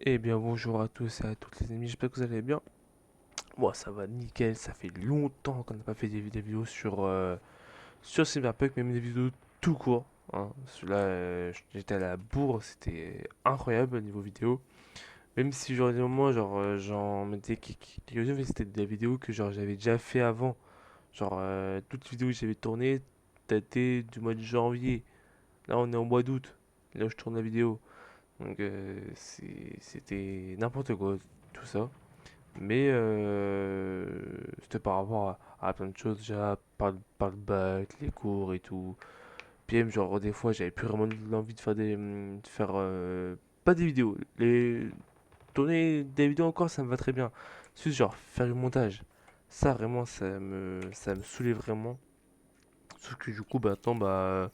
Eh bien bonjour à tous et à toutes les amis, j'espère que vous allez bien. Moi ça va nickel, ça fait longtemps qu'on n'a pas fait des vidéos sur Cyberpunk, même des vidéos tout court. Hein. Celui-là, j'étais à la bourre, c'était incroyable au niveau vidéo. Même si genre des moments, j'en mettais quelques-unes, mais c'était des vidéos que genre j'avais déjà fait avant. Toutes les vidéos que j'avais tournées dataient du mois de janvier. Là on est au mois d'août, là où je tourne la vidéo. Donc c'était n'importe quoi tout ça. Mais c'était par rapport à plein de choses, déjà par le bac, les cours et tout. Puis même, genre, des fois, j'avais plus vraiment l'envie de faire de faire, pas des vidéos. Tourner des vidéos encore, ça me va très bien. C'est juste, genre, faire du montage. Ça, vraiment, ça me saoulait vraiment. Sauf que du coup, bah, attends, bah,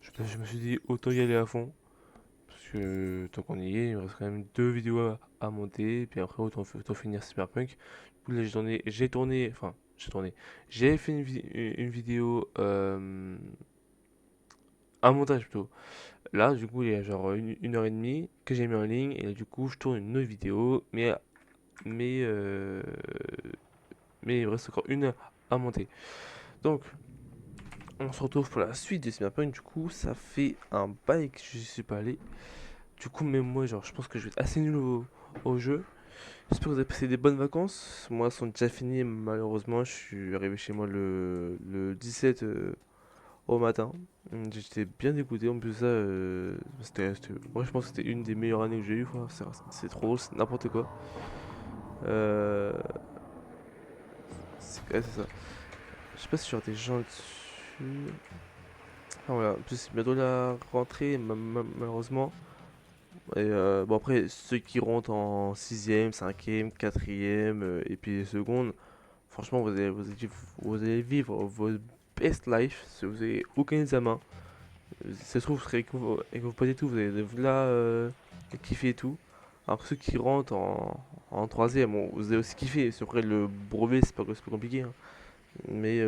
je me suis dit, autant y aller à fond. Parce que tant qu'on y est, il me reste quand même deux vidéos à monter. Et puis après, autant finir Cyberpunk. Du coup, là, j'ai fait une vidéo, un montage plutôt. Là, du coup, il y a genre une heure et demie que j'ai mis en ligne. Et là, du coup, je tourne une autre vidéo. Mais, euh, mais il me reste encore une heure à monter. Donc, on se retrouve pour la suite de Cyberpunk. Du coup, ça fait un bail que je suis pas allé. Du coup, même moi, genre, je pense que je vais être assez nul au jeu. J'espère que vous avez passé des bonnes vacances. Moi, elles sont déjà finies, malheureusement. Je suis arrivé chez moi le 17 au matin. J'étais bien dégoûté. En plus, ça, moi, je pense que c'était une des meilleures années que j'ai eues. Quoi. C'est trop, c'est n'importe quoi. Euh, ouais, c'est ça. Je sais pas si genre des gens dessus. Enfin, voilà. En plus, c'est bientôt la rentrée, malheureusement. Et bon, après, ceux qui rentrent en 6ème, 5ème, 4ème et puis seconde. Franchement, vous allez vivre votre best life. Si vous avez aucun examen, ça se trouve, vous serez avec vos potes et tout, vous allez là kiffer et tout. Alors que ceux qui rentrent en troisième, bon, vous allez aussi kiffer. C'est après le brevet, c'est pas compliqué. Hein. Mais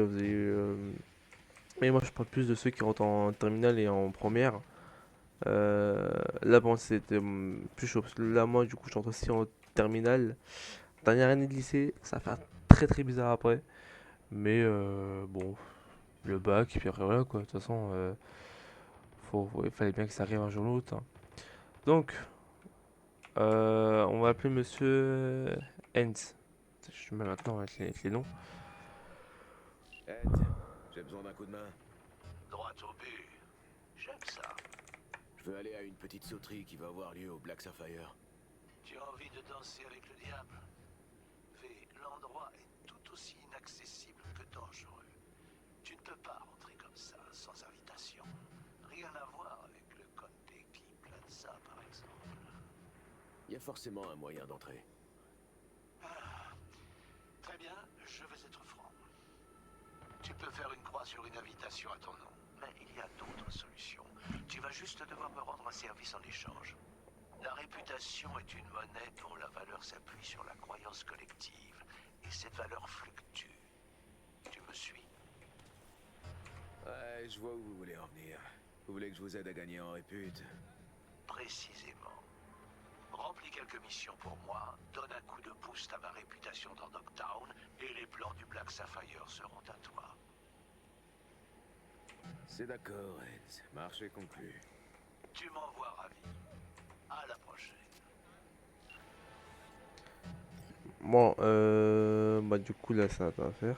mais moi, je parle plus de ceux qui rentrent en terminale et en première. Là, bon, c'était plus chaud. Parce que là, moi, du coup, je rentre aussi en terminale. Dernière année de lycée, ça va faire très très bizarre après. Mais bon, le bac, et puis après voilà quoi. De toute façon, il fallait bien que ça arrive un jour ou l'autre. Hein. Donc, on va appeler monsieur Hens. Je mets maintenant avec les noms. Ed, j'ai besoin d'un coup de main. Droit au but. J'aime ça. Je veux aller à une petite sauterie qui va avoir lieu au Black Sapphire. Tu as envie de danser avec le diable? V, l'endroit est tout aussi inaccessible que dangereux. Tu ne peux pas rentrer comme ça, sans invitation. Rien à voir avec le Conteki Plaza, par exemple. Il y a forcément un moyen d'entrer. Très bien, je vais être franc. Tu peux faire une croix sur une invitation à ton nom, mais il y a d'autres solutions. Tu vas juste devoir me rendre un service en échange. La réputation est une monnaie dont la valeur s'appuie sur la croyance collective, et cette valeur fluctue. Tu me suis? Ouais, je vois où vous voulez en venir. Vous voulez que je vous aide à gagner en répute? Précisément. Remplis quelques missions pour moi, donne un coup de boost à ma réputation dans Dogtown, et les plans du Black Sapphire seront à toi. C'est d'accord, Ed. Marché conclu. Tu m'envoies ravi. À la prochaine. Bon, bah du coup là, ça n'a pas à faire.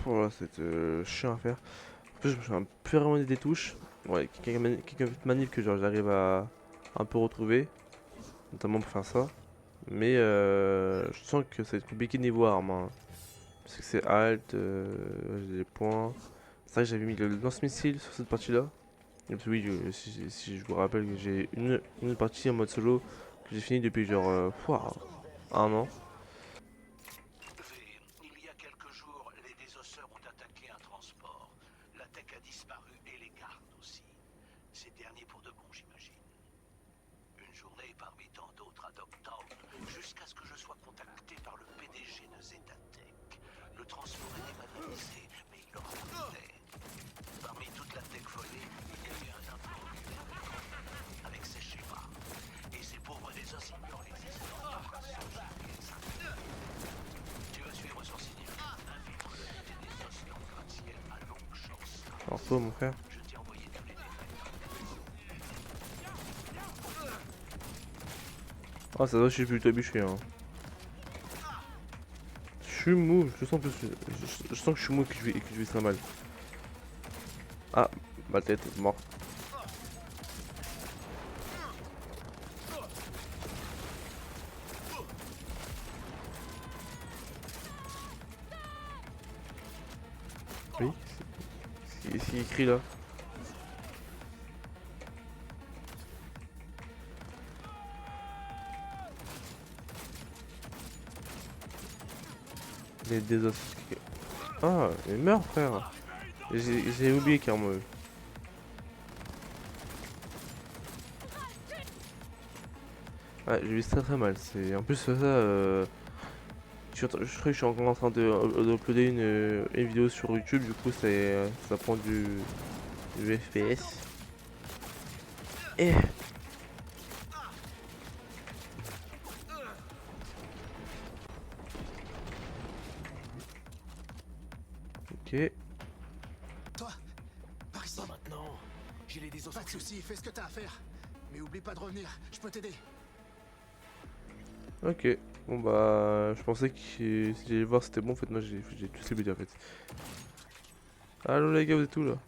Voilà, c'est chiant à faire. En plus, je me souviens plus vraiment des touches. Ouais, quelques manip que genre j'arrive à un peu retrouver, notamment pour faire ça. Mais je sens que ça va être compliqué niveau arme. Hein. Parce que c'est alt, j'ai des points. C'est vrai que j'avais mis le lance-missile sur cette partie-là. Et puis oui, si je vous rappelle que j'ai une partie en mode solo que j'ai fini depuis genre un an. V, il y a quelques jours, les désosseurs ont attaqué un transport. La tech a disparu et les gardes aussi. Ces derniers pour de bon, j'imagine. Une journée parmi tant d'autres à Dogtown, jusqu'à ce que je sois contacté par le PDG de Zetatech. Le transport est dématérialisé, mais il aura besoin d'aide. Parmi toute la tech volée, il y a eu un interlocuteur avec ses toi, mon frère. Je t'ai envoyé tous les détails. Ah, ça va, je suis plutôt habitué. Hein. Je suis mou, je sens, plus, je sens que je suis mou et que je vais très mal. Ah, ma tête est morte. Oui, c'est écrit là. Les désosses. Ah, il meurt, frère. J'ai oublié carrément. Ouais, j'ai vu très très mal. C'est en plus ça. Je crois que je suis encore en train de uploader une vidéo sur YouTube. Du coup, ça prend du FPS. Et ok. Toi, par ici. Pas maintenant. J'ai les désossements. Pas de soucis, fais ce que t'as à faire. Mais oublie pas de revenir, je peux t'aider. Ok. Bon bah, je pensais que si j'allais voir c'était bon. En fait, moi j'ai tous les budgets en fait. Allo les gars, vous êtes où là?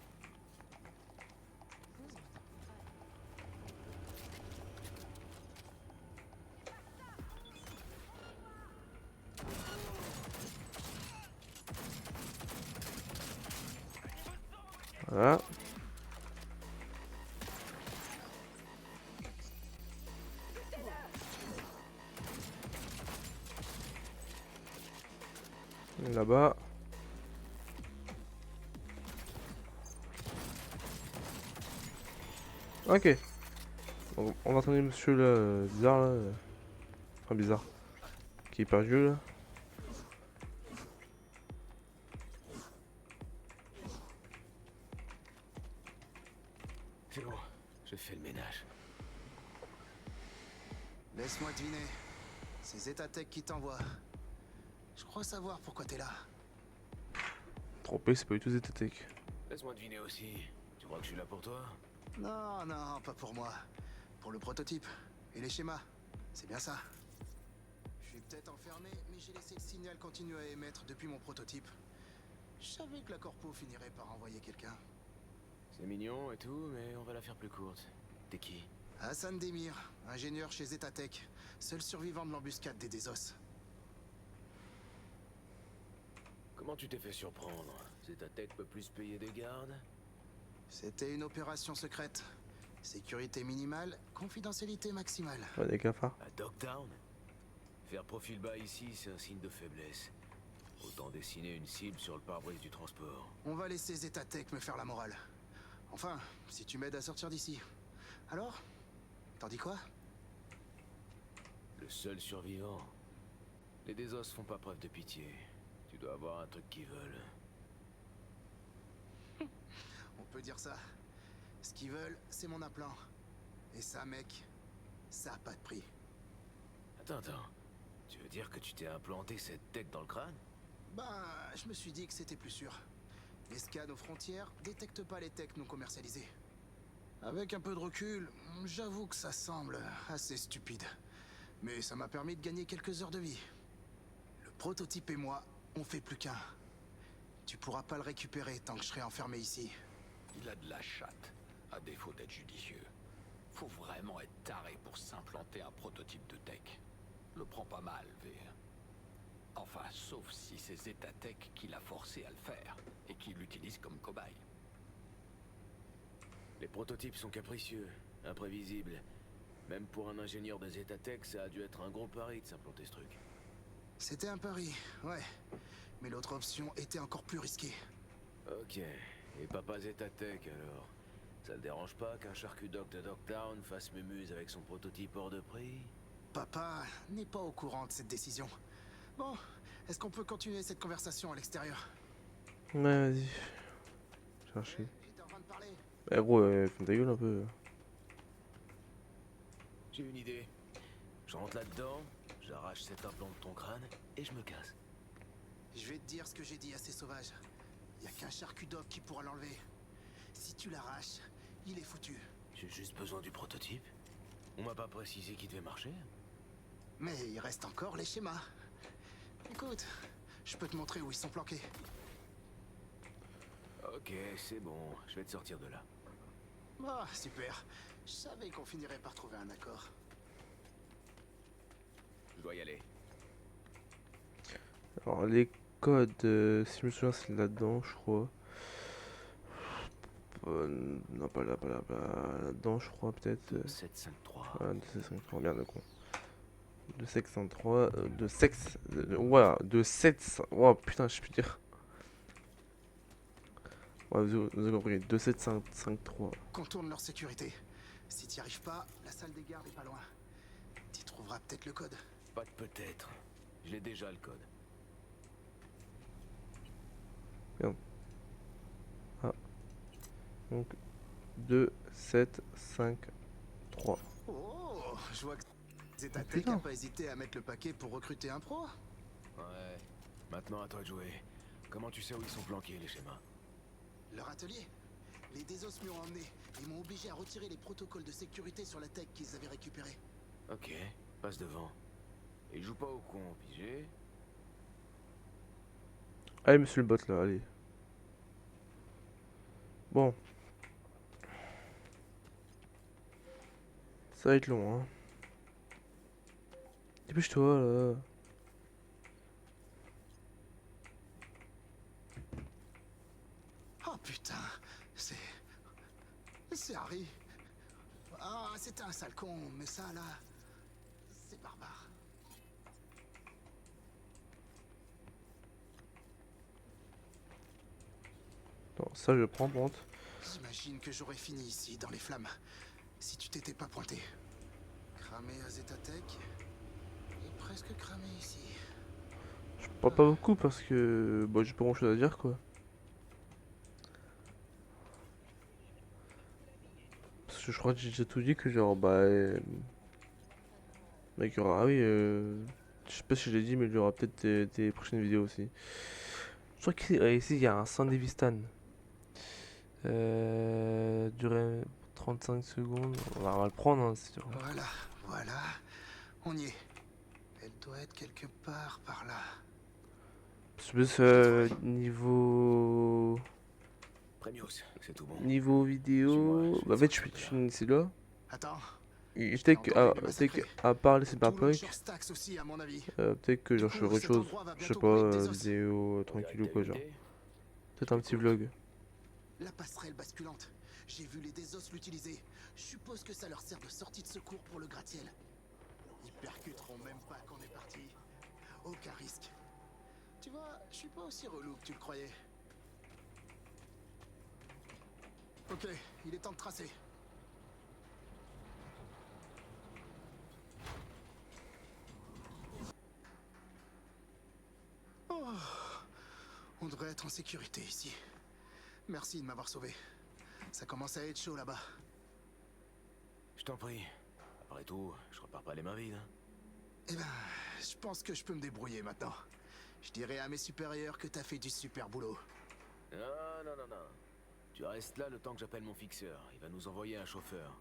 Voilà. Là-bas. Ok. On va attendre monsieur là, bizarre là. Enfin bizarre. Qui est perdu là. C'est bon, je fais le ménage. Laisse-moi deviner. C'est Zetatech qui t'envoie. Je crois savoir pourquoi t'es là. Trompé, c'est pas du tout Zetatech. Laisse-moi deviner aussi. Tu crois que je suis là pour toi? Non, non, pas pour moi. Pour le prototype et les schémas. C'est bien ça. Je suis peut-être enfermé, mais j'ai laissé le signal continuer à émettre depuis mon prototype. Je savais que la corpo finirait par envoyer quelqu'un. C'est mignon et tout, mais on va la faire plus courte. T'es qui? Hassan Demir, ingénieur chez Zetatech, seul survivant de l'embuscade des Désos. Comment tu t'es fait surprendre? Zetatech peut plus payer des gardes? C'était une opération secrète. Sécurité minimale, confidentialité maximale. Ouais, des cafards. À Dogtown? Faire profil bas ici, c'est un signe de faiblesse. Autant dessiner une cible sur le pare-brise du transport. On va laisser Zetatech me faire la morale. Enfin, si tu m'aides à sortir d'ici. Alors? T'en dis quoi? Le seul survivant. Les Désos font pas preuve de pitié. Tu dois avoir un truc qu'ils veulent. On peut dire ça. Ce qu'ils veulent, c'est mon implant. Et ça, mec, ça a pas de prix. Attends. Tu veux dire que tu t'es implanté cette tech dans le crâne? Ben, je me suis dit que c'était plus sûr. Les scans aux frontières détectent pas les techs non commercialisés. Avec un peu de recul, j'avoue que ça semble assez stupide. Mais ça m'a permis de gagner quelques heures de vie. Le prototype et moi, on fait plus qu'un. Tu pourras pas le récupérer tant que je serai enfermé ici. Il a de la chatte, à défaut d'être judicieux. Faut vraiment être taré pour s'implanter un prototype de tech. Le prends pas mal, V. Enfin, sauf si c'est Zetatech qui l'a forcé à le faire, et qui l'utilise comme cobaye. Les prototypes sont capricieux, imprévisibles. Même pour un ingénieur de Zetatech, ça a dû être un gros pari de s'implanter ce truc. C'était un pari, ouais. Mais l'autre option était encore plus risquée. Ok, et papa Zetatech alors? Ça le dérange pas qu'un charcudoc de Dogtown fasse mémuse avec son prototype hors de prix? Papa n'est pas au courant de cette décision. Bon, est-ce qu'on peut continuer cette conversation à l'extérieur? Ouais, vas-y. Chercher. J'étais en train de parler. Eh gros, ferme ta gueule un peu. J'ai une idée. Je rentre là-dedans, j'arrache cet implant de ton crâne et je me casse. Je vais te dire ce que j'ai dit à ces sauvages. Y a qu'un charcudoc qui pourra l'enlever. Si tu l'arraches, il est foutu. J'ai juste besoin du prototype. On m'a pas précisé qu'il devait marcher. Mais il reste encore les schémas. Écoute, je peux te montrer où ils sont planqués. Ok, c'est bon, je vais te sortir de là. Ah, super. Je savais qu'on finirait par trouver un accord. Je dois y aller. Alors, les codes, si je me souviens, c'est là-dedans, je crois. Non, pas là, pas là, pas là-dedans, je crois, peut-être. 753. Voilà, 253, merde, con. 253, de sexe. Voilà, de 7. Oh putain, je peux dire. Ouais, vous avez compris, 27553. Contourne leur sécurité. Si t'y arrives pas, la salle des gardes est pas loin. T'y trouveras peut-être le code. Pas de peut-être. J'ai déjà le code. Donc, 2, 7, 5, 3. Oh, je vois que Zetatech putain. a pas hésité à mettre le paquet pour recruter un pro. Ouais. Maintenant à toi de jouer. Comment tu sais où ils sont planqués, les schémas? Leur atelier. Les Désos m'y ont emmené et m'ont obligé à retirer les protocoles de sécurité sur la tech qu'ils avaient récupérés. Ok, passe devant. Et joue pas au con, pigé. Allez, monsieur le bot, là, allez. Bon. Ça va être long, hein. Dépêche-toi, là. Oh putain, c'est Harry. Ah, c'était un sale con, mais ça là, c'est barbare. Non, ça, je prends, par contre. J'imagine que j'aurais fini ici, dans les flammes, si tu t'étais pas pointé. Cramé à Zetatech, et presque cramé ici. Je parle pas beaucoup parce que. Bon, j'ai pas grand chose à dire, quoi. Parce que je crois que j'ai déjà tout dit, que genre, bah. Mec, il y aura. Ah oui, je sais pas si je l'ai dit, mais il y aura peut-être des prochaines vidéos aussi. Je crois qu'ici, il y a un Sandevistan. Durée 35 secondes. On va le prendre, hein, c'est sûr. Voilà, on y est. Elle doit être quelque part par là. C'est plus niveau. Premios, c'est tout bon. Niveau vidéo. Suis-moi, je vais Bah, en te fait, sortir de je là. finis ici là. Attends, Et je t'ai peut-être que, encore vu les massacrer. à part les tout cyberpunk, Launcher Stacks aussi à mon avis. peut-être que Du genre je coup, ferai autre cet chose. endroit va Je sais bientôt pas, brûler des os. vidéo En tranquille ou direct quoi, à genre. éviter. Peut-être un petit t'écoute. vlog. La passerelle basculante. J'ai vu les Désos l'utiliser. Je suppose que ça leur sert de sortie de secours pour le gratte-ciel. Ils percuteront même pas qu'on est parti. Aucun risque. Tu vois, je suis pas aussi relou que tu le croyais. Ok, il est temps de tracer. Oh, on devrait être en sécurité ici. Merci de m'avoir sauvé. Ça commence à être chaud là-bas. Je t'en prie. Après tout, je repars pas les mains vides. Hein. Eh ben, je pense que je peux me débrouiller maintenant. Je dirai à mes supérieurs que t'as fait du super boulot. Non. Tu restes là le temps que j'appelle mon fixeur. Il va nous envoyer un chauffeur.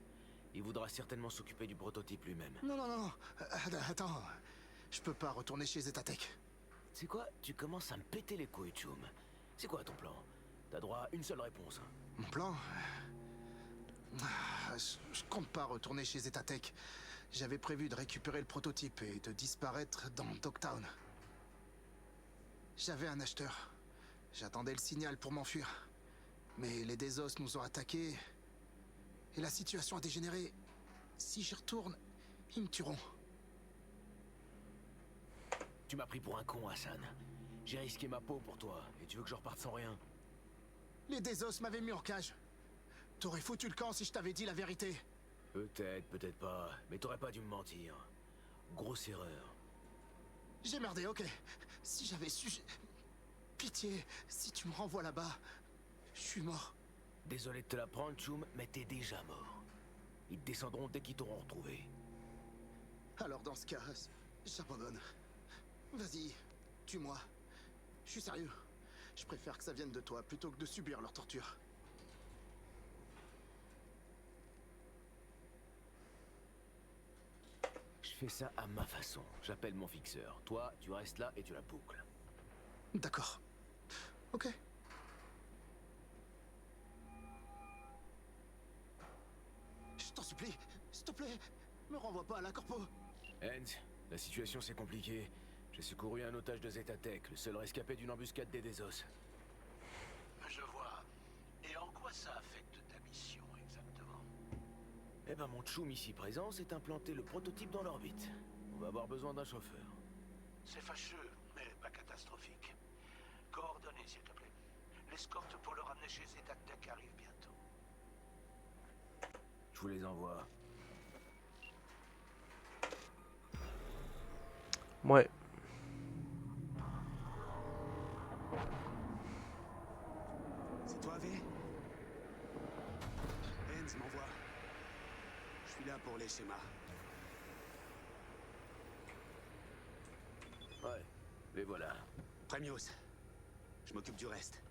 Il voudra certainement s'occuper du prototype lui-même. Non. Attends. Je peux pas retourner chez Zetatech. C'est quoi? Tu commences à me péter les couilles, Chum. C'est quoi ton plan? T'as droit à une seule réponse. Mon plan? Je compte pas retourner chez Zetatech. J'avais prévu de récupérer le prototype et de disparaître dans Dogtown. J'avais un acheteur. J'attendais le signal pour m'enfuir. Mais les Désos nous ont attaqués. Et la situation a dégénéré. Si j'y retourne, ils me tueront. Tu m'as pris pour un con, Hassan. J'ai risqué ma peau pour toi, et tu veux que je reparte sans rien? Les Désos m'avaient mis en cage. T'aurais foutu le camp si je t'avais dit la vérité. Peut-être, peut-être pas, mais t'aurais pas dû me mentir. Grosse erreur. J'ai merdé, ok. Si j'avais su... Pitié, si tu me renvoies là-bas, je suis mort. Désolé de te l'apprendre, Chum, mais t'es déjà mort. Ils te descendront dès qu'ils t'auront retrouvé. Alors dans ce cas, j'abandonne. Vas-y, tue-moi. Je suis sérieux. Je préfère que ça vienne de toi plutôt que de subir leur torture. fais ça à ma façon. J'appelle mon fixeur. Toi, tu restes là et tu la boucles. D'accord. Ok. Je t'en supplie, s'il te plaît, me renvoie pas à la corpo. Hens, la situation c'est compliqué. J'ai secouru un otage de Zetatech, le seul rescapé d'une embuscade des Desos. Je vois. Et en quoi ça affecte ta mission exactement? Eh ben mon tchoum ici présent s'est implanté le prototype dans l'orbite. On va avoir besoin d'un chauffeur. C'est fâcheux, mais pas catastrophique. Coordonnées, s'il te plaît. L'escorte pour le ramener chez Zetatech arrive bientôt. Je vous les envoie. Ouais. C'est toi, V? Hens m'envoie. Je suis là pour les schémas. Ouais, les voilà. Premios, je m'occupe du reste.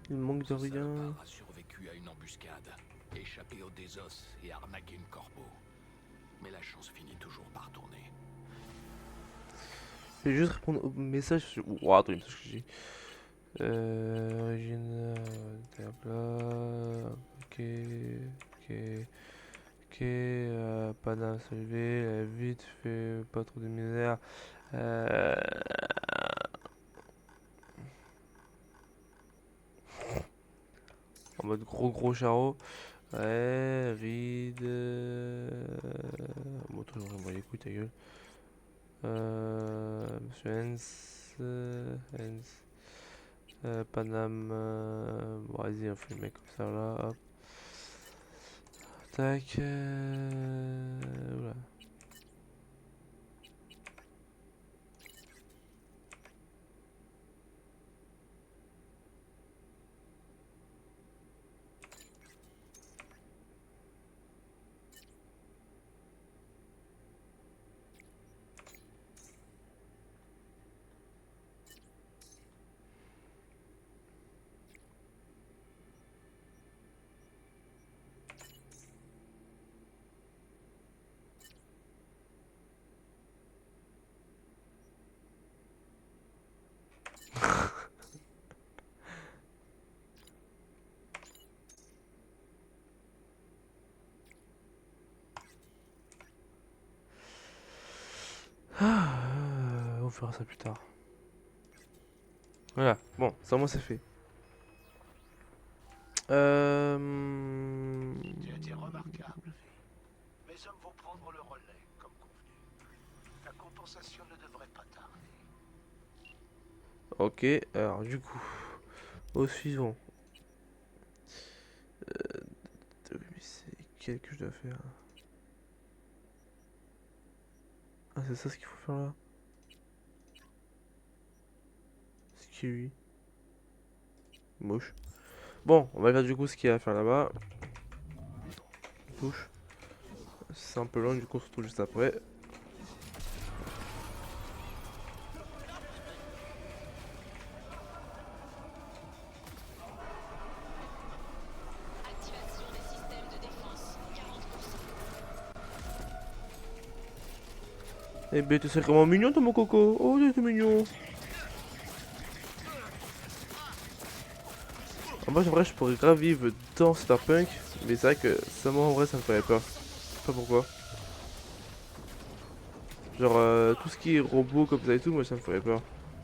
Il manque de Ce rien. salopard a survécu à une embuscade, échappé aux Desos et arnaqué une corpo. Mais la chance finit toujours par tourner. Je vais juste répondre au message. Ouah, attends, il me semble que j'ai. Origine. Ok. Ok. Ok. Paname sauvé. Vite fait. Pas trop de misère. En mode gros charreau. Ouais, ride. Bon, toujours j'envoie les couilles, ta gueule. Monsieur Hens. Hens. Paname. Bon, vas-y, on fait le mec comme ça là. Hop. Tac. Oula. On fera ça plus tard. Voilà, bon, ça moi c'est fait. Tu as été remarquable, V. Mes hommes vont prendre le relais, comme convenu. Ta compensation ne devrait pas tarder. Ok, alors du coup, au suivant. Oui, mais c'est quel que je dois faire? Ah, c'est ça ce qu'il faut faire là? C'est qui lui? Moche. Bon, on va faire du coup ce qu'il y a à faire là-bas. Touche. C'est un peu long, du coup on se retrouve juste après. Activation des systèmes de défense, 40%. Eh ben, t'es sacrément mignon, toi, mon coco. Oh, t'es mignon. En vrai, je pourrais grave vivre dans Cyberpunk, mais c'est vrai que ça, moi, en vrai, ça me ferait peur. Je sais pas pourquoi. Genre, tout ce qui est robot comme ça et tout, moi, ça me ferait peur.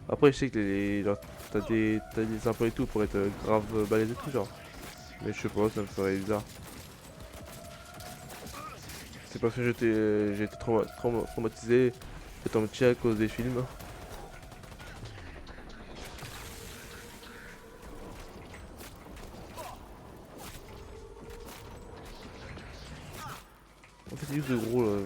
Après, je sais que genre, t'as des emplois et tout pour être grave balèze et tout, genre. Mais je sais pas, ça me ferait bizarre. C'est parce que j'ai été traumatisé étant petit à cause des films. En fait, c'est juste de gros là.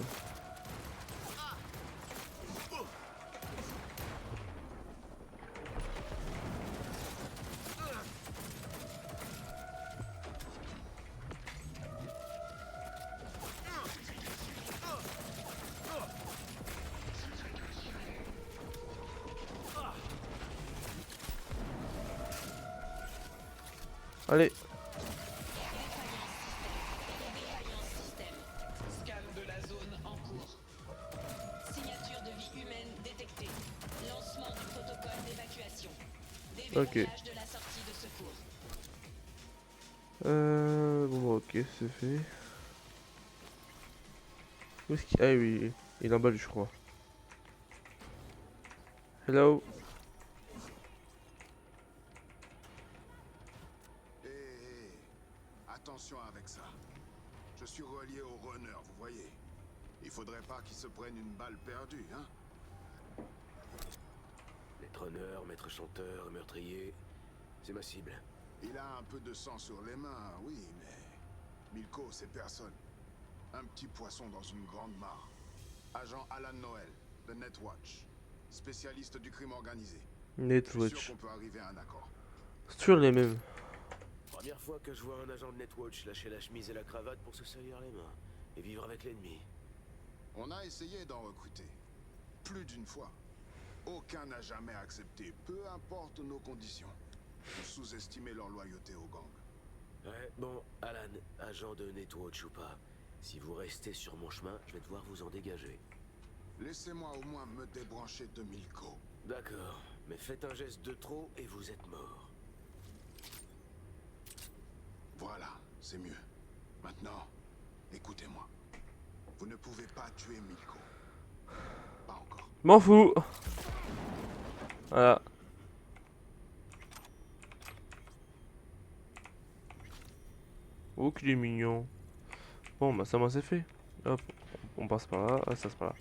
Allez. Ok. Déblocage de la sortie de secours. Bon, bah, ok, c'est fait. Où est-ce qu'il... Ah oui, il est en bas, lui, je crois. Hello. Hé, hé, attention avec ça. Je suis relié au runner, vous voyez. Il faudrait pas qu'il se prenne une balle perdue, hein. Netrunner, maître chanteur, meurtrier. C'est ma cible. Il a un peu de sang sur les mains, oui, mais... Milko, c'est personne. Un petit poisson dans une grande mare. Agent Alan Noel, de Netwatch. Spécialiste du crime organisé. Je suis Netwatch. sûr qu'on peut arriver à un accord. C'est toujours les mêmes. Première fois que je vois un agent de Netwatch lâcher la chemise et la cravate pour se salir les mains. Et vivre avec l'ennemi. On a essayé d'en recruter. Plus d'une fois. Aucun n'a jamais accepté, peu importe nos conditions. Vous sous-estimez leur loyauté au gang. Ouais, bon, Alan, agent de Netwatch ou pas, si vous restez sur mon chemin, je vais devoir vous en dégager. Laissez-moi au moins me débrancher de Milko. D'accord, mais faites un geste de trop et vous êtes mort. Voilà, c'est mieux. Maintenant, écoutez-moi. Vous ne pouvez pas tuer Milko. Pas encore. M'en fous. Voilà. Oh, qu'il est mignon. Bon, bah ça, moi, c'est fait. Hop, on passe par là. Ah, ça se par là.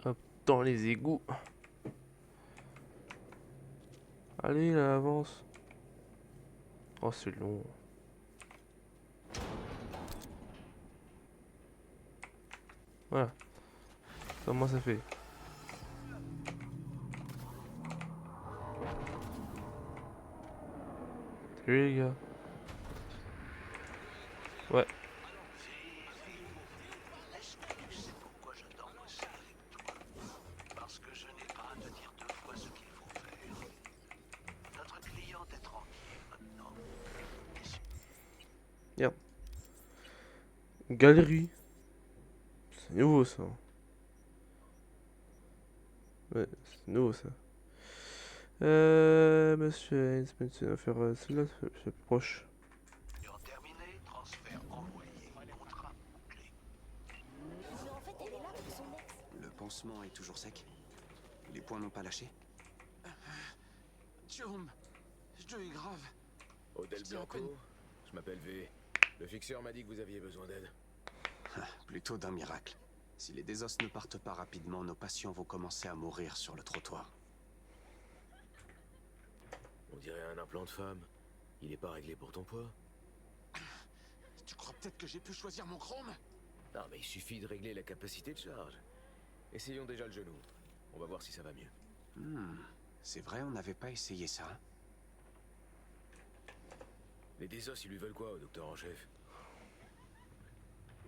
Hop, dans les égouts. Allez, là, avance. Oh, c'est long. Voilà. Ça, moi, ça fait. Salut, les gars. Ouais. Est-ce que tu sais pourquoi j'adore bosser avec toi? Parce que je n'ai pas à te dire deux fois ce qu'il faut faire. Notre cliente est tranquille maintenant. Galerie. C'est nouveau, ça. Ouais, c'est nouveau, ça. Monsieur Haynes, monsieur, on va faire celui-là, c'est plus proche. Terminé, transfert envoyé. Contrat clé. Mais en fait, elle est là pour son ex. Le pansement est toujours sec. Les poings n'ont pas lâché. Jaume, je est grave. Odell Je tiens à Blanco, peine. je m'appelle V. Le fixeur m'a dit que vous aviez besoin d'aide. Plutôt d'un miracle. Si les désos ne partent pas rapidement, nos patients vont commencer à mourir sur le trottoir. On dirait un implant de femme. Il est pas réglé pour ton poids. Tu crois peut-être que j'ai pu choisir mon chrome? Non, mais il suffit de régler la capacité de charge. Essayons déjà le genou. On va voir si ça va mieux. C'est vrai, on n'avait pas essayé ça. Hein. Les désos, ils lui veulent quoi au docteur en chef?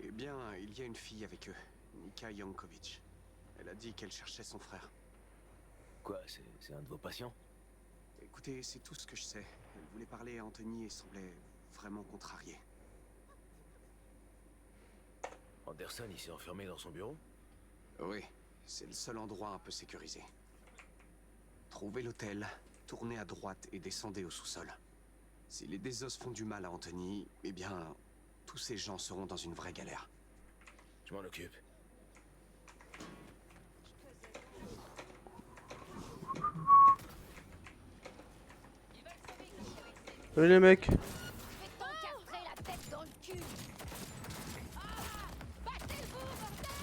Eh bien, il y a une fille avec eux, Nika Yankovic. Elle a dit qu'elle cherchait son frère. Quoi, c'est un de vos patients? Écoutez, c'est tout ce que je sais. Elle voulait parler à Anthony et semblait vraiment contrariée. Anderson, il s'est enfermé dans son bureau? Oui, c'est le seul endroit un peu sécurisé. Trouvez l'hôtel, tournez à droite et descendez au sous-sol. Si les désos font du mal à Anthony, eh bien, tous ces gens seront dans une vraie galère. Je m'en occupe. Salut, les mecs. Je vais t'encastrer la tête dans le cul. Ah, battez-vous, bordel!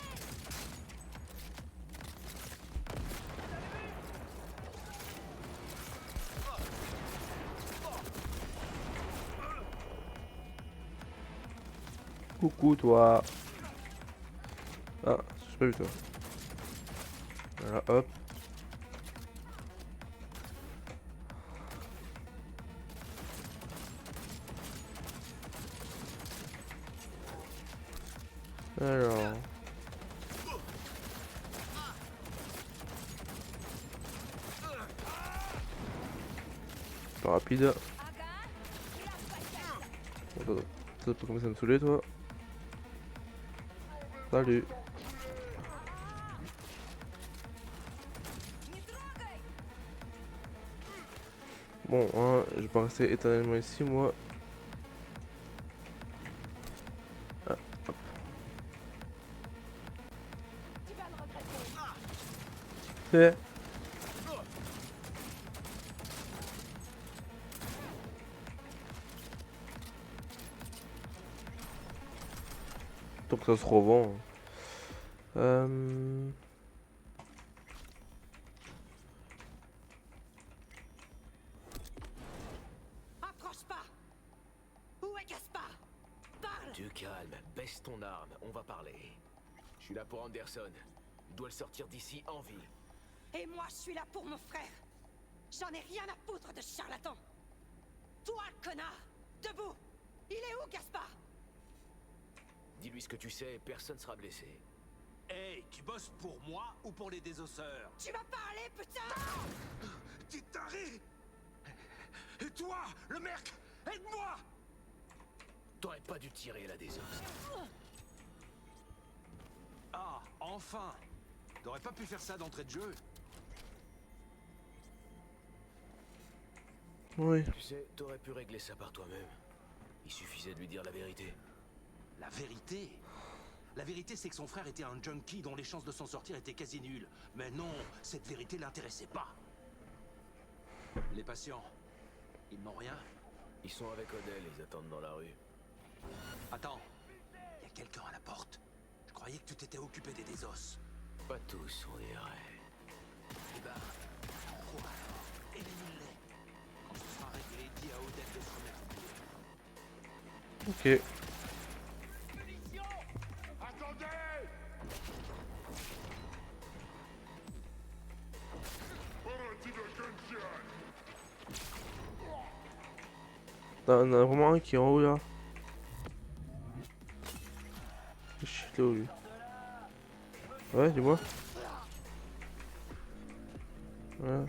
Coucou, toi. Ah, j'ai pas vu toi. Voilà, hop. Alors. Pas rapide. Aga, tu l'as pas cassé. Attends, ça peut commencer à me saouler, toi. Salut. Не трогай! Bon, hein, je vais pas rester éternellement ici, moi. Ah, hop. Tu vas le regretter. C'est... Donc ça se revend. Approche pas. Où est Gaspard? Parle. Tu calmes, baisse ton arme, on va parler. Je suis là pour Anderson. Il doit le sortir d'ici en vie. Et moi, je suis là pour mon frère. J'en ai rien à foutre de ce charlatan. Toi, connard, debout. Il est où, Gaspard? Dis-lui ce que tu sais, personne sera blessé. Hey, tu bosses pour moi ou pour les désosseurs? Tu m'as parlé, putain! T'es taré! Et toi, le merc, aide-moi! T'aurais pas dû tirer la désosse. Ah, enfin! T'aurais pas pu faire ça d'entrée de jeu? Oui. Tu sais, t'aurais pu régler ça par toi-même. Il suffisait de lui dire la vérité. La vérité? La vérité, c'est que son frère était un junkie dont les chances de s'en sortir étaient quasi nulles. Mais non, cette vérité l'intéressait pas. Les patients, ils n'ont rien? Ils sont avec Odell, ils attendent dans la rue. Attends, il y a quelqu'un à la porte. Je croyais que tu t'étais occupé des désos. Pas tous, on dirait. Eh ben, quoi alors? Élimine-les. Quand ce sera réglé, dis à Odell de se remettre. Ok. T'en as vraiment un qui est en haut là. Chut, là où lui. Ouais, dis-moi. Ouais.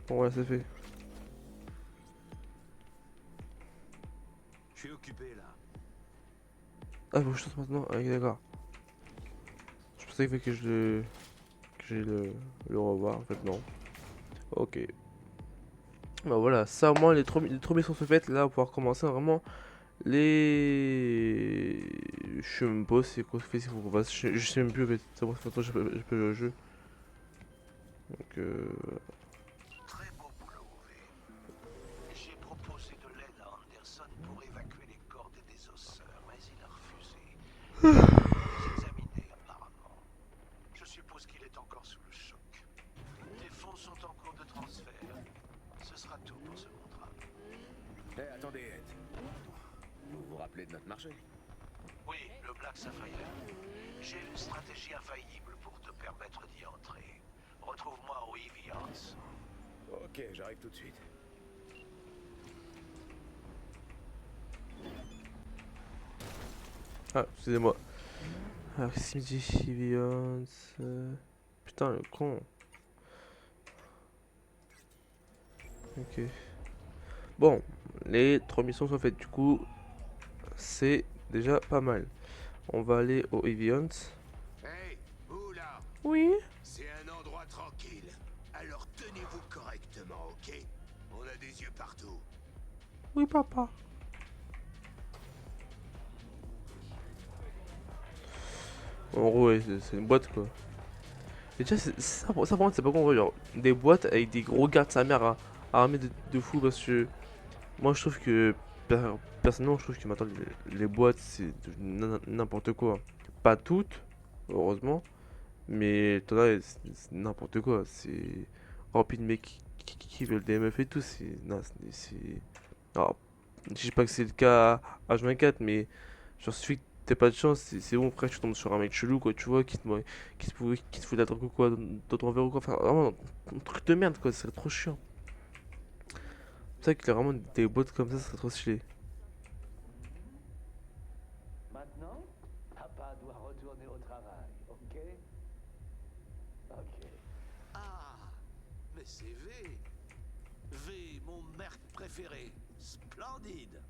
Bon, ouais, c'est fait. Je suis occupé là. Ah, faut que je sorte maintenant. Ah, ok, d'accord. Je pensais qu'il fallait que j'aille le revoir. En fait, non. Ok. Bah voilà, ça au moins les 3 missions sont faites. Là, on va pouvoir commencer vraiment les. Je sais même pas c'est quoi ce fait s'il faut qu'on fasse. Je sais même plus en fait. Ça fait longtemps que j'ai pas joué au jeu. Donc voilà. Très beau boulot, V. J'ai proposé de l'aide à Anderson pour évacuer les corps des désosseurs, mais il a refusé. Il les examiner, apparemment. Je suppose qu'il est encore sous le choc. Les fonds sont en cours de transfert. Ce sera tout pour ce contrat. Eh, attendez, Ed. Vous vous rappelez de notre marché? Oui, le Black Sapphire. J'ai une stratégie infaillible pour te permettre d'y entrer. Retrouve-moi au Eviance. Ok, j'arrive tout de suite. Ah, excusez-moi. Alors, Simity Eviance. Putain, le con. Ok. Bon, les 3 missions sont faites. Du coup, c'est déjà pas mal. On va aller au Eviance. Hey, vous là, Oui. c'est un endroit tranquille. Alors tenez-vous correctement, ok? On a des yeux partout. Oui, papa. En gros, ouais, c'est une boîte quoi. Et déjà, ça par contre, c'est pas con, genre, des boîtes avec des gros gardes sa mère armés de fou parce que moi je trouve que personnellement, je trouve que maintenant les boîtes c'est n'importe quoi. Pas toutes, heureusement, mais t'en as, c'est n'importe quoi. C'est rempli de mecs qui veulent des meufs et tout. C'est. Non, alors, je dis pas que c'est le cas à H24, mais genre, suffit que t'aies pas de chance, c'est bon, frère, tu tombes sur un mec chelou, quoi, tu vois, qui te fout de la drogue ou quoi, dans ton verre ou quoi. Enfin, vraiment, un truc de merde, quoi, c'est trop chiant. C'est vrai qu'il y a vraiment des boîtes comme ça serait trop stylé. Maintenant, papa doit retourner au travail, ok? Ok. Ah, mais c'est V. V, mon merc préféré. Splendide.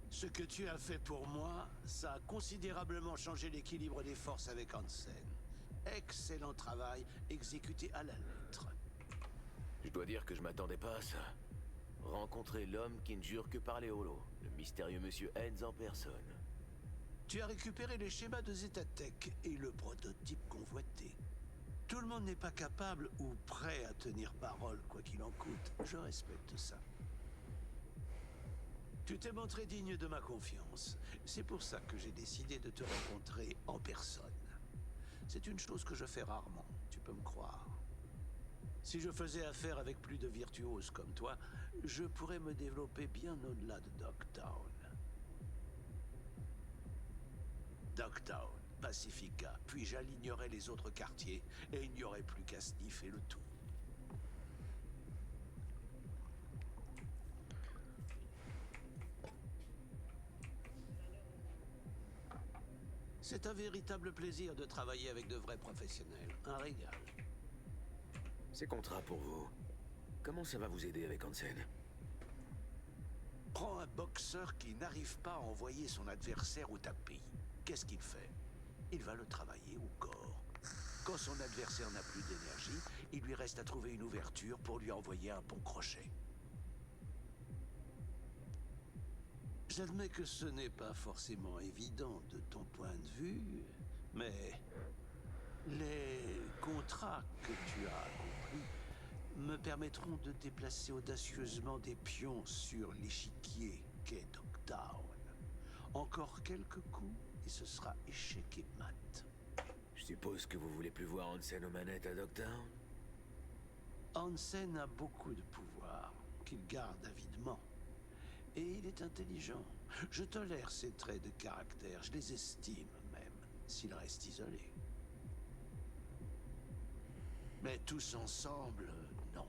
Ce que tu as fait pour moi, ça a considérablement changé l'équilibre des forces avec Hansen. Excellent travail, exécuté à la lettre. Je dois dire que je m'attendais pas à ça. Rencontrer l'homme qui ne jure que par les holos, le mystérieux monsieur Hens en personne. Tu as récupéré les schémas de Zetatech et le prototype convoité. Tout le monde n'est pas capable ou prêt à tenir parole, quoi qu'il en coûte. Je respecte ça. Tu t'es montré digne de ma confiance. C'est pour ça que j'ai décidé de te rencontrer en personne. C'est une chose que je fais rarement, tu peux me croire. Si je faisais affaire avec plus de virtuoses comme toi, je pourrais me développer bien au-delà de Dogtown. Dogtown, Pacifica, puis j'alignerais les autres quartiers et il n'y aurait plus qu'à sniffer le tout. C'est un véritable plaisir de travailler avec de vrais professionnels. Un régal. Ces contrats pour vous, comment ça va vous aider avec Hansen? Prends un boxeur qui n'arrive pas à envoyer son adversaire au tapis. Qu'est-ce qu'il fait? Il va le travailler au corps. Quand son adversaire n'a plus d'énergie, il lui reste à trouver une ouverture pour lui envoyer un bon crochet. J'admets que ce n'est pas forcément évident de ton point de vue, mais les contrats que tu as accomplis me permettront de déplacer audacieusement des pions sur l'échiquier qu'est Dogtown. Encore quelques coups et ce sera échec et mat. Je suppose que vous voulez plus voir Hansen aux manettes à Dogtown? Hansen a beaucoup de pouvoir qu'il garde avidement. Et il est intelligent. Je tolère ses traits de caractère, je les estime même, s'il reste isolé. Mais tous ensemble, non.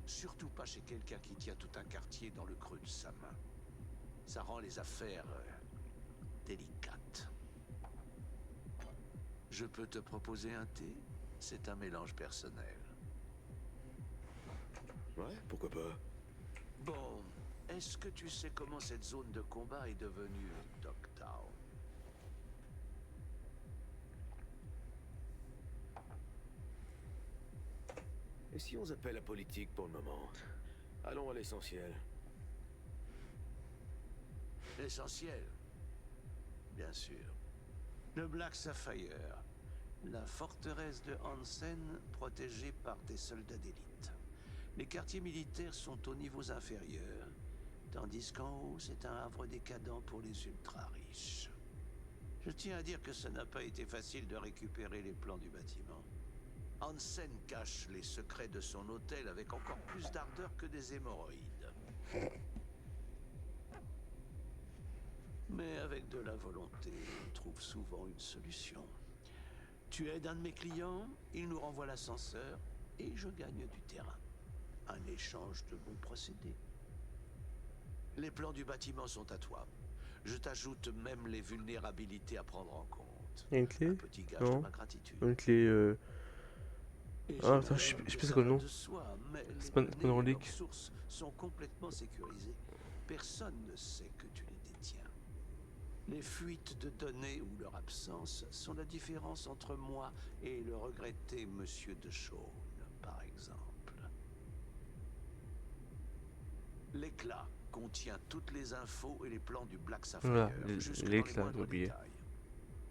Surtout pas chez quelqu'un qui tient tout un quartier dans le creux de sa main. Ça rend les affaires délicates. Je peux te proposer un thé? C'est un mélange personnel. Ouais, pourquoi pas? Bon, est-ce que tu sais comment cette zone de combat est devenue Dogtown? Et si on zappait la politique pour le moment? Allons à l'essentiel. L'essentiel, bien sûr. Le Black Sapphire, la forteresse de Hansen protégée par des soldats d'élite. Les quartiers militaires sont aux niveaux inférieurs, tandis qu'en haut, c'est un havre décadent pour les ultra-riches. Je tiens à dire que ça n'a pas été facile de récupérer les plans du bâtiment. Hansen cache les secrets de son hôtel avec encore plus d'ardeur que des hémorroïdes. Mais avec de la volonté, on trouve souvent une solution. Tu aides un de mes clients, il nous renvoie l'ascenseur, et je gagne du terrain. Un échange de bons procédés. Les plans du bâtiment sont à toi. Je t'ajoute même les vulnérabilités à prendre en compte. Il y a une clé? Un petit gage de Non. ma gratitude. Une clé. Et Ah, attends, je sais j'aimerais plus que c'est ça quoi le va nom. de soi, mais les C'est pas une données et relique. leurs sources sont complètement sécurisées. Personne ne sait que tu les détiens. Les fuites de données ou leur absence sont la différence entre moi et le regretté Monsieur de Chaune, par exemple. L'éclat contient toutes les infos et les plans du Black Sapphire, Voilà, jusque dans l'éclat, les moindres j'ai oublié. détails.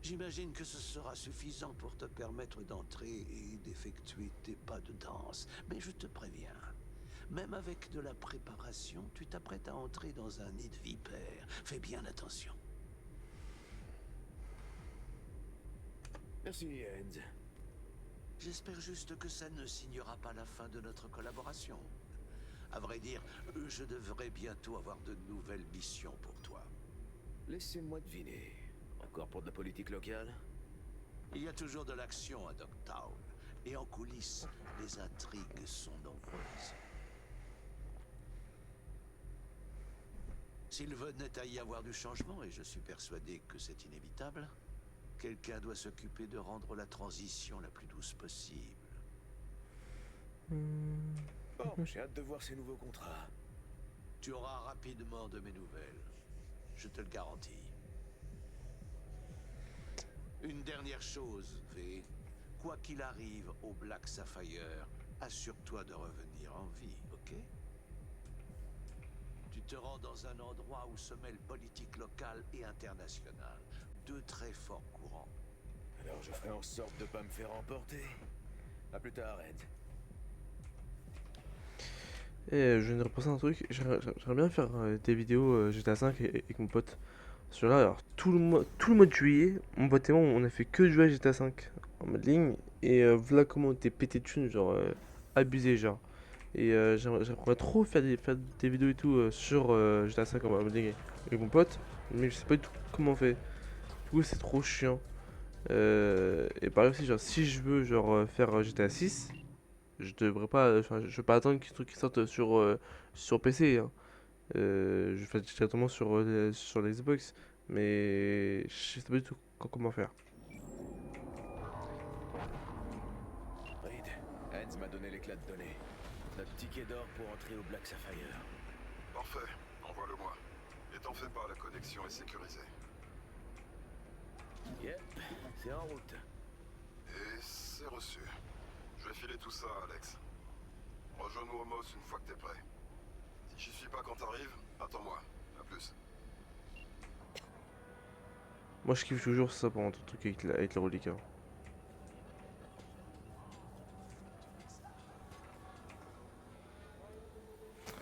J'imagine que ce sera suffisant pour te permettre d'entrer et d'effectuer tes pas de danse. Mais je te préviens, même avec de la préparation, tu t'apprêtes à entrer dans un nid de vipères. Fais bien attention. Merci, Hens. J'espère juste que ça ne signera pas la fin de notre collaboration. À vrai dire, je devrais bientôt avoir de nouvelles missions pour toi. Laissez-moi deviner. Encore pour de la politique locale? Il y a toujours de l'action à Dogtown. Et en coulisses, les intrigues sont nombreuses. S'il venait à y avoir du changement, et je suis persuadé que c'est inévitable, quelqu'un doit s'occuper de rendre la transition la plus douce possible. Bon, j'ai hâte de voir ces nouveaux contrats. Tu auras rapidement de mes nouvelles. Je te le garantis. Une dernière chose, V. quoi qu'il arrive au Black Sapphire, assure-toi de revenir en vie, ok? Tu te rends dans un endroit où se mêlent politique locale et internationale. Deux très forts courants. Alors je ferai en sorte de pas me faire emporter. À plus tard, Ed. Et je viens de repenser à un truc, j'aimerais bien faire des vidéos GTA 5 avec mon pote. Sur là, alors tout le mois de juillet, mon pote et moi on a fait que jouer à GTA 5 en mode ligne. Et voilà comment on était pété de thunes, genre abusé genre. Et j'aimerais trop faire des vidéos et tout sur GTA 5 en mode ligne avec mon pote. Mais je sais pas du tout comment on fait. Du coup c'est trop chiant. Et pareil aussi, genre si je veux genre faire GTA 6. Je devrais pas, enfin, je vais pas attendre qu'il y ait des trucs qui sortent sur PC, hein. Je fais directement sur l'Xbox, mais je sais pas du tout comment faire. Reed, Hans m'a donné l'éclat de données. Notre ticket d'or pour entrer au Black Sapphire. Parfait, envoie-le-moi. Et t'en fais pas, la connexion est sécurisée. Yep, c'est en route. Et c'est reçu. Je vais filer tout ça à Alex. Rejoins-nous au Moss une fois que t'es prêt. Si j'y suis pas quand t'arrives, attends-moi. À plus. Moi je kiffe toujours ça pendant tout le truc avec la relique, hein.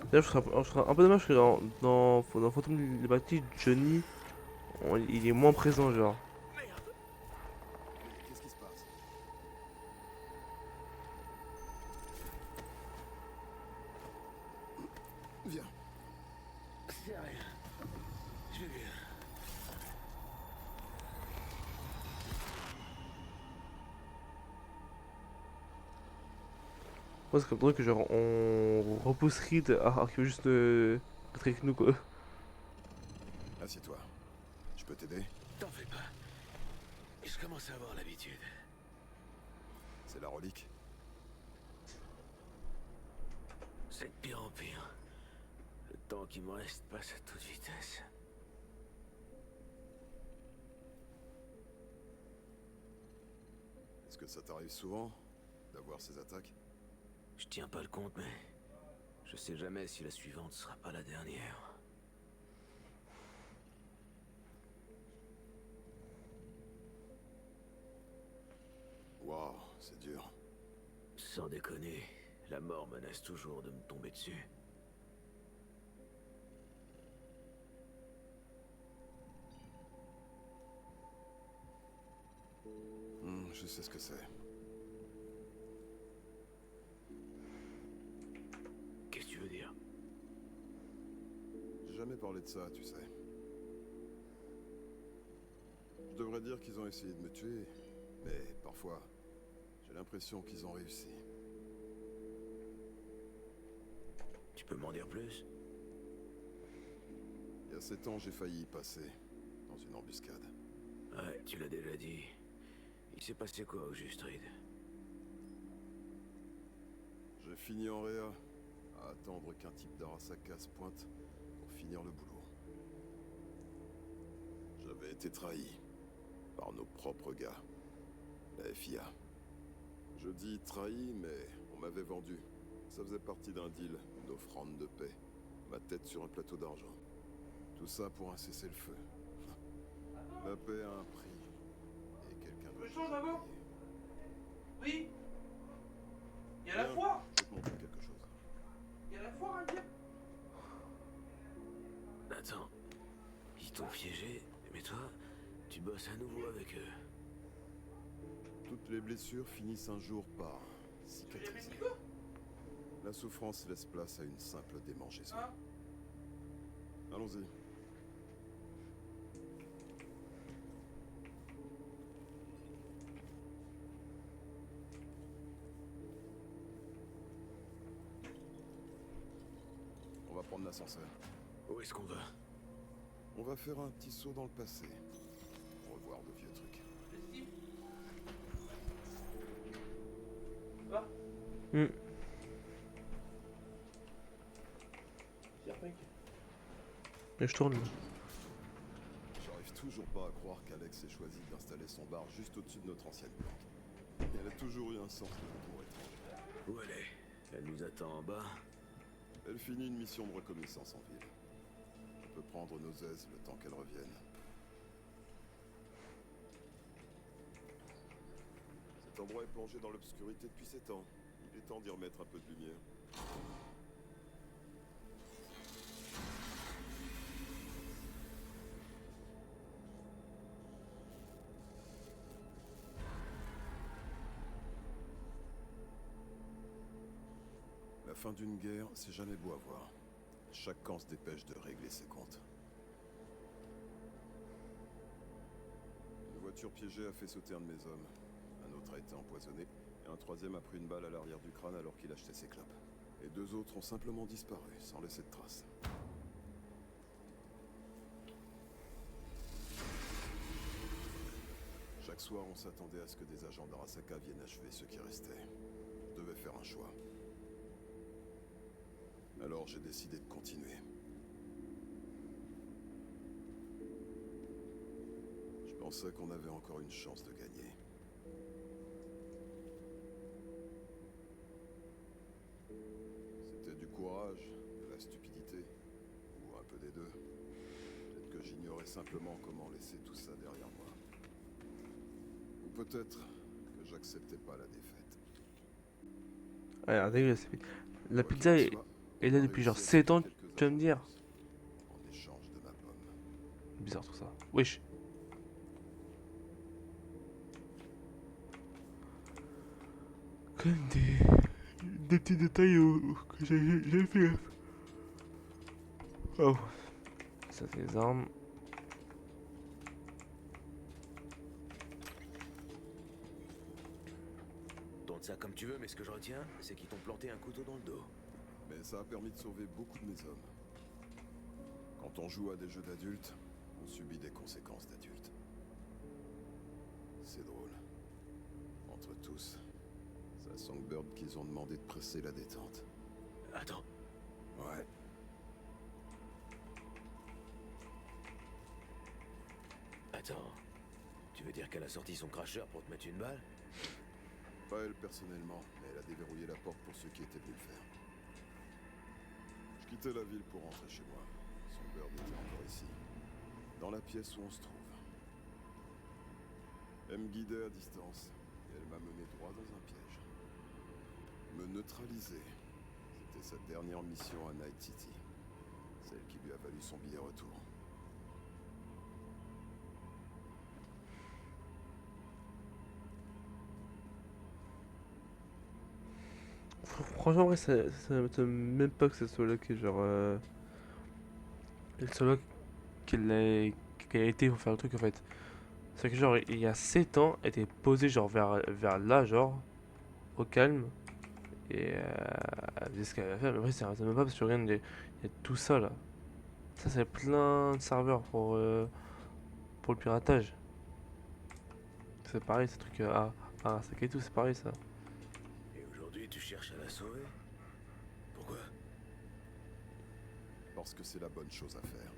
D'ailleurs, je trouve un peu dommage que dans Phantom Liberty, Johnny, il est moins présent, genre. Qu'est-ce qui se passe? Viens. C'est rien. Je vais bien. Moi c'est comme drôle que genre on repousse Reed alors qu'il veut juste être avec nous quoi. Assieds-toi. Je peux t'aider? T'en fais pas. Je commence à avoir l'habitude. C'est la relique? C'est de pire en pire. Le temps qui me reste passe à toute vitesse. Est-ce que ça t'arrive souvent d'avoir ces attaques? Je tiens pas le compte, mais je sais jamais si la suivante sera pas la dernière. Waouh, c'est dur. Sans déconner, la mort menace toujours de me tomber dessus. Je sais ce que c'est. Qu'est-ce que tu veux dire? J'ai jamais parlé de ça, tu sais. Je devrais dire qu'ils ont essayé de me tuer, mais parfois, j'ai l'impression qu'ils ont réussi. Tu peux m'en dire plus? Il y a 7 ans, j'ai failli y passer, dans une embuscade. Ouais, tu l'as déjà dit. Il s'est passé quoi au juste, Reed? J'ai fini en réa, à attendre qu'un type d'Arasaka se pointe pour finir le boulot. J'avais été trahi par nos propres gars, la FIA. Je dis trahi, mais on m'avait vendu. Ça faisait partie d'un deal, une offrande de paix. Ma tête sur un plateau d'argent. Tout ça pour un cessez-le-feu. La paix a un prix. Et quelqu'un doit payer. Oui. Il y a Viens, je vais te montrer quelque chose. Il y a la foire à dire. Attends. Ils t'ont piégé, mais toi, tu bosses à nouveau avec eux. Toutes les blessures finissent un jour par cicatriser. La souffrance laisse place à une simple démangeaison. Allons-y. On va prendre l'ascenseur. Où est-ce qu'on va? On va faire un petit saut dans le passé. Revoir de vieux trucs. Hmm. Et je tourne. J'arrive toujours pas à croire qu'Alex ait choisi d'installer son bar juste au-dessus de notre ancienne plante. Elle a toujours eu un sens de l'humour étrange. Où elle est? Elle nous attend en bas? Elle finit une mission de reconnaissance en ville. On peut prendre nos aises le temps qu'elle revienne. Cet endroit est plongé dans l'obscurité depuis 7 ans. Il est temps d'y remettre un peu de lumière. La fin d'une guerre, c'est jamais beau à voir. Chaque camp se dépêche de régler ses comptes. Une voiture piégée a fait sauter un de mes hommes. Un autre a été empoisonné, et un troisième a pris une balle à l'arrière du crâne alors qu'il achetait ses clopes. Et 2 autres ont simplement disparu, sans laisser de traces. Chaque soir, on s'attendait à ce que des agents d'Arasaka viennent achever ceux qui restaient. Je devais faire un choix. Alors j'ai décidé de continuer. Je pensais qu'on avait encore une chance de gagner. C'était du courage, de la stupidité, ou un peu des deux. Peut-être que j'ignorais simplement comment laisser tout ça derrière moi. Ou peut-être que j'acceptais pas la défaite. Alors, dégueulasse. La Quoi pizza qu'il en est soit, là on a depuis genre réussi à 7 ans, quelques tu vas me dire. en échange de ma pomme. Bizarre tout ça. Wesh. Comme des petits détails que j'ai fait. Oh. Ça c'est les armes. Tourne ça comme tu veux, mais ce que je retiens, c'est qu'ils t'ont planté un couteau dans le dos. Mais ça a permis de sauver beaucoup de mes hommes. Quand on joue à des jeux d'adultes, on subit des conséquences d'adultes. C'est drôle. Entre tous, c'est à Songbird qu'ils ont demandé de presser la détente. Attends. Ouais. Attends. Tu veux dire qu'elle a sorti son cracheur pour te mettre une balle? Pas elle personnellement, mais elle a déverrouillé la porte pour ceux qui étaient venus le faire. Je quittais la ville pour rentrer chez moi. Songbird était encore ici. Dans la pièce où on se trouve. Elle me guidait à distance, et elle m'a mené droit dans un piège. Me neutraliser. C'était sa dernière mission à Night City. Celle qui lui a valu son billet retour. Franchement, vrai, ça m'étonne même pas que ce soit là qui est genre. Le solo qu'elle a été pour faire le truc en fait. C'est que genre, il y a 7 ans, elle était posée genre vers là, genre, au calme. Et elle faisait ce qu'elle avait fait, mais après, ça m'étonne même pas parce que regarde, il y a tout ça là. Ça, c'est plein de serveurs pour le piratage. C'est pareil, ces trucs à sac et tout, c'est pareil ça. Et aujourd'hui, tu cherches à la sauver? Pourquoi? Parce que c'est la bonne chose à faire.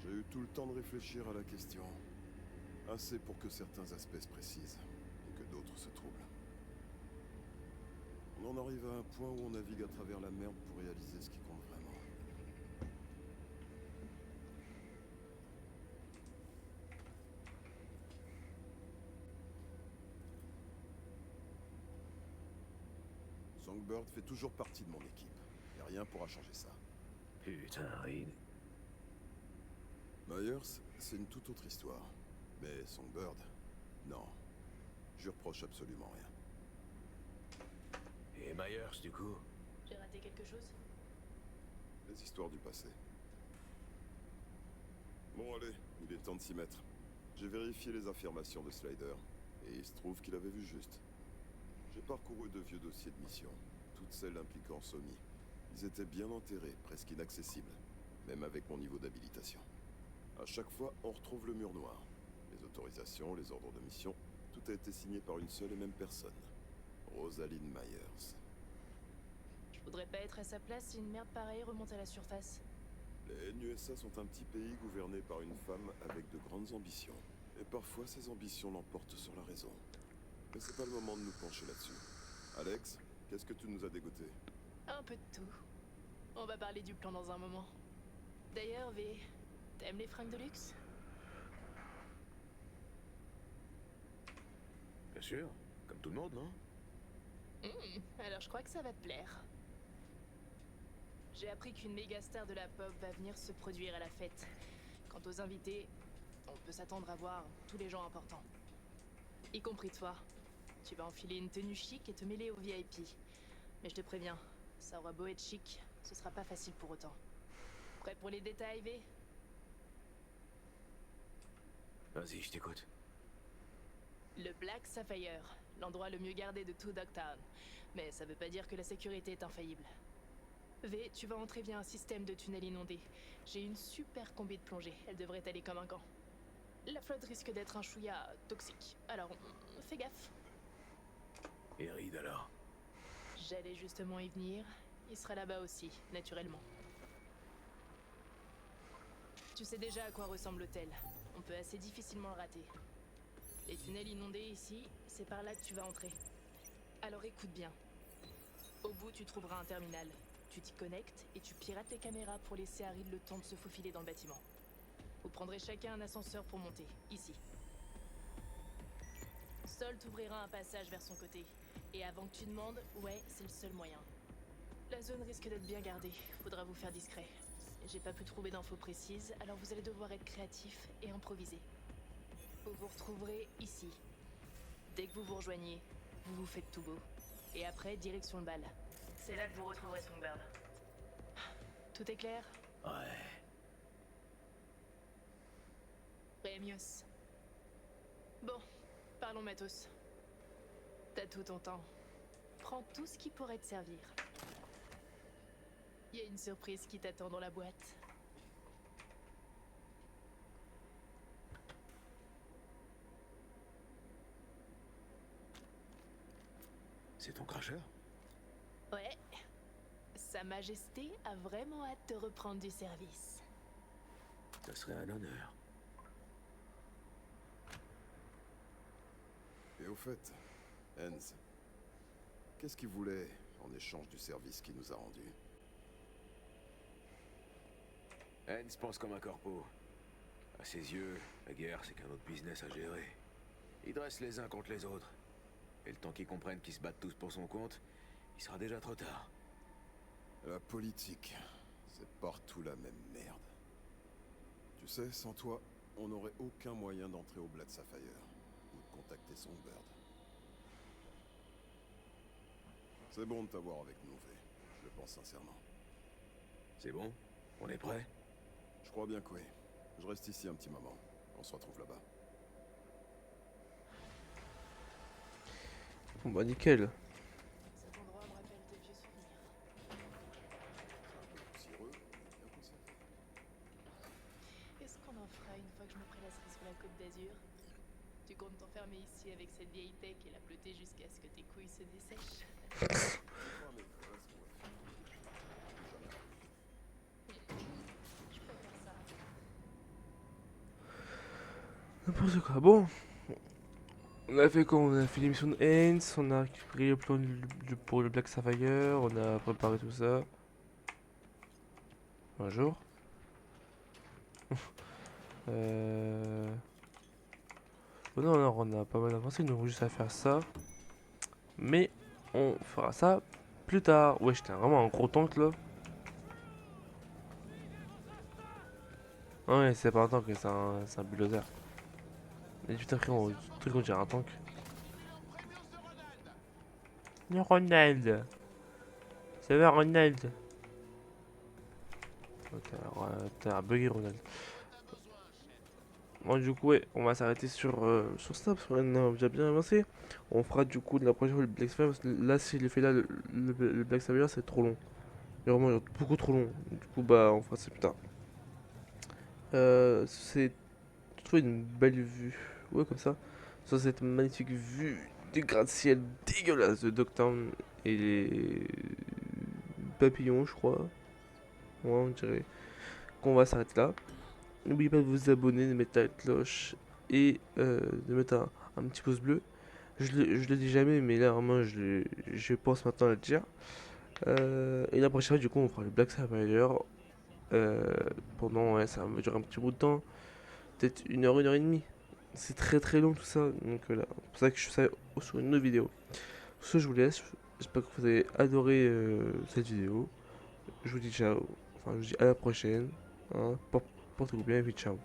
J'ai eu tout le temps de réfléchir à la question. Assez pour que certains aspects se précisent et que d'autres se troublent. On en arrive à un point où on navigue à travers la merde pour réaliser ce qui compte vraiment. Songbird fait toujours partie de mon équipe. Et rien pourra changer ça. Putain, Reed. Myers, c'est une toute autre histoire. Mais Songbird, non. Je reproche absolument rien. Et Myers, du coup? J'ai raté quelque chose? Les histoires du passé. Bon allez, il est temps de s'y mettre. J'ai vérifié les affirmations de Slider, et il se trouve qu'il avait vu juste. J'ai parcouru de vieux dossiers de mission, toutes celles impliquant Sony. Ils étaient bien enterrés, presque inaccessibles, même avec mon niveau d'habilitation. À chaque fois, on retrouve le mur noir. Les autorisations, les ordres de mission, tout a été signé par une seule et même personne. Rosalind Myers. Je voudrais pas être à sa place si une merde pareille remonte à la surface. Les NUSA sont un petit pays gouverné par une femme avec de grandes ambitions. Et parfois, ces ambitions l'emportent sur la raison. Mais c'est pas le moment de nous pencher là-dessus. Alex, qu'est-ce que tu nous as dégoté? Un peu de tout. On va parler du plan dans un moment. D'ailleurs, V, t'aimes les fringues de luxe? Bien sûr, comme tout le monde, non? Alors je crois que ça va te plaire. J'ai appris qu'une méga star de la pop va venir se produire à la fête. Quant aux invités, on peut s'attendre à voir tous les gens importants. Y compris toi. Tu vas enfiler une tenue chic et te mêler aux VIP. Mais je te préviens, ça aura beau être chic, ce sera pas facile pour autant. Prêt pour les détails, V? Vas-y, je t'écoute. Le Black Sapphire, l'endroit le mieux gardé de tout Dogtown. Mais ça veut pas dire que la sécurité est infaillible. V, tu vas entrer via un système de tunnel inondé. J'ai une super combi de plongée, elle devrait aller comme un gant. La flotte risque d'être un chouïa toxique, alors fais gaffe. Et Reed alors? J'allais justement y venir, il sera là-bas aussi, naturellement. Tu sais déjà à quoi ressemble l'hôtel, on peut assez difficilement le rater. Les tunnels inondés ici, c'est par là que tu vas entrer. Alors écoute bien. Au bout, tu trouveras un terminal. Tu t'y connectes et tu pirates les caméras pour laisser Harry le temps de se faufiler dans le bâtiment. Vous prendrez chacun un ascenseur pour monter, ici. Sol t'ouvrira un passage vers son côté. Et avant que tu demandes, ouais, c'est le seul moyen. La zone risque d'être bien gardée, faudra vous faire discret. J'ai pas pu trouver d'infos précises, alors vous allez devoir être créatif et improviser. Vous vous retrouverez ici. Dès que vous vous rejoignez, vous vous faites tout beau. Et après, direction le bal. C'est là que vous retrouverez Songbird. Tout est clair? Ouais. Rémios. Bon, parlons matos. T'as tout ton temps. Prends tout ce qui pourrait te servir. Il y a une surprise qui t'attend dans la boîte. C'est ton cracheur? Ouais. Sa Majesté a vraiment hâte de reprendre du service. Ce serait un honneur. Et au fait, Hans, qu'est-ce qu'il voulait en échange du service qu'il nous a rendu? Hans pense comme un corpo. À ses yeux, la guerre, c'est qu'un autre business à gérer. Ils dressent les uns contre les autres. Et le temps qu'ils comprennent qu'ils se battent tous pour son compte, il sera déjà trop tard. La politique, c'est partout la même merde. Tu sais, sans toi, on n'aurait aucun moyen d'entrer au Black Sapphire ou de contacter Songbird. C'est bon de t'avoir avec nous, V. Je le pense sincèrement. C'est bon? On est prêt? Je crois bien que oui. Je reste ici un petit moment. On se retrouve là-bas. Bon bah nickel. Cet endroit me rappelle de vieux souvenirs. Poussiéreux, bien conservé. Qu'est-ce qu'on en fera une fois que je me prélasserai sur la côte d'Azur? Tu comptes t'enfermer ici avec cette vieille tech et la plotter jusqu'à ce que tes couilles se dessèchent? Je préfère ça. N'importe quoi. Bon. On a fait quoi? On a fait l'émission de Haynes, on a récupéré le plan pour le Black Sapphire, on a préparé tout ça. Bonjour. Bon, non, non, on a pas mal avancé, il nous reste juste à faire ça. Mais on fera ça plus tard. Ouais, j'étais vraiment un gros tank là. Ouais, c'est pas un tank, c'est un bulldozer. Mais putain, frérot, on dirait un tank. Le Ronald. Ça va, Ronald? T'as un buggy, Ronald. Bon, du coup, ouais, on va s'arrêter sur ça, parce qu'on a déjà bien avancé. On fera du coup de la prochaine fois le Black Sapphire, parce que là, si je l'ai fait là, le Black Sapphire, c'est trop long. Il y a vraiment beaucoup trop long. Du coup, bah, on fera ça plus tard. C'est. Je trouve une belle vue. Ouais, comme ça. Sur cette magnifique vue du gratte-ciel dégueulasse de Dogtown et les papillons, je crois. Ouais, on dirait qu'on va s'arrêter là. N'oubliez pas de vous abonner, de mettre la cloche et de mettre un petit pouce bleu. Je le dis jamais, mais là vraiment je pense maintenant à le dire. Et la prochaine fois, du coup, on fera le Black Survivor. Pendant, ouais, ça va durer un petit bout de temps. Peut-être une heure et demie. C'est très très long tout ça. Donc voilà, c'est pour ça que je fais ça sur une autre vidéo. Sur ce, je vous laisse. J'espère que vous avez adoré cette vidéo. Je vous dis ciao. Enfin, je vous dis à la prochaine. Hein. Portez-vous bien et puis ciao.